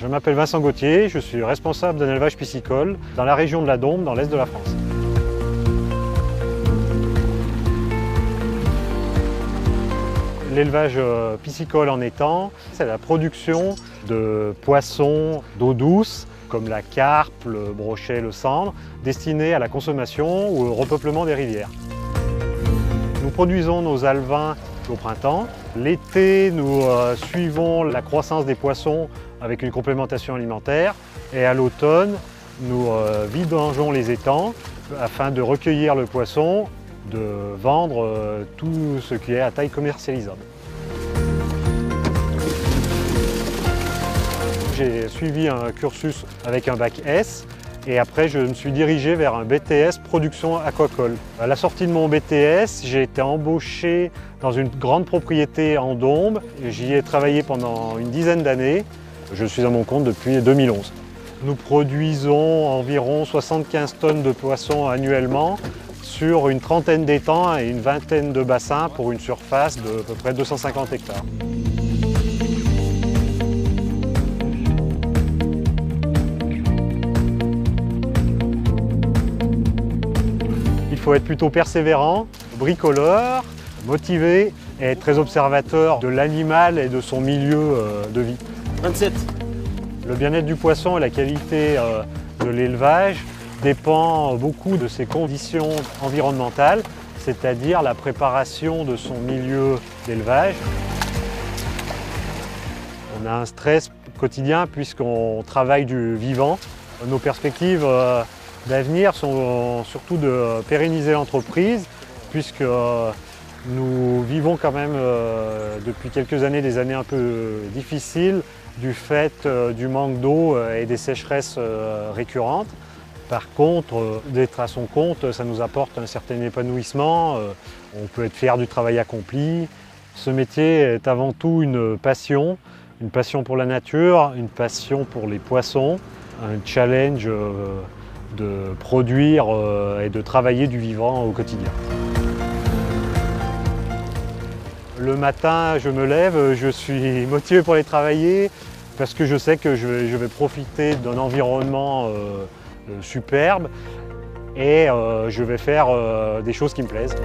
Je m'appelle Vincent Gauthier, je suis responsable d'un élevage piscicole dans la région de la Dombes, dans l'est de la France. L'élevage piscicole en étang, c'est la production de poissons d'eau douce, comme la carpe, le brochet, le sandre, destinés à la consommation ou au repeuplement des rivières. Nous produisons nos alevins au printemps. L'été, nous suivons la croissance des poissons avec une complémentation alimentaire. Et à l'automne, nous vidangeons les étangs afin de recueillir le poisson, de vendre tout ce qui est à taille commercialisable. J'ai suivi un cursus avec un bac S et après je me suis dirigé vers un BTS production aquacole. À la sortie de mon BTS, j'ai été embauché dans une grande propriété en Dombes. J'y ai travaillé pendant une dizaine d'années. Je suis à mon compte depuis 2011. Nous produisons environ 75 tonnes de poissons annuellement sur une trentaine d'étangs et une vingtaine de bassins pour une surface de à peu près 250 hectares. Il faut être plutôt persévérant, bricoleur, motivé et très observateur de l'animal et de son milieu de vie. 27. Le bien-être du poisson et la qualité de l'élevage dépend beaucoup de ses conditions environnementales, c'est-à-dire la préparation de son milieu d'élevage. On a un stress quotidien puisqu'on travaille du vivant. Nos perspectives d'avenir sont surtout de pérenniser l'entreprise puisque nous vivons quand même depuis quelques années des années un peu difficiles du fait du manque d'eau et des sécheresses récurrentes. Par contre, d'être à son compte, ça nous apporte un certain épanouissement. On peut être fier du travail accompli. Ce métier est avant tout une passion pour la nature, une passion pour les poissons, un challenge de produire et de travailler du vivant au quotidien. Le matin, je me lève, je suis motivé pour aller travailler parce que je sais que je vais profiter d'un environnement superbe et je vais faire des choses qui me plaisent.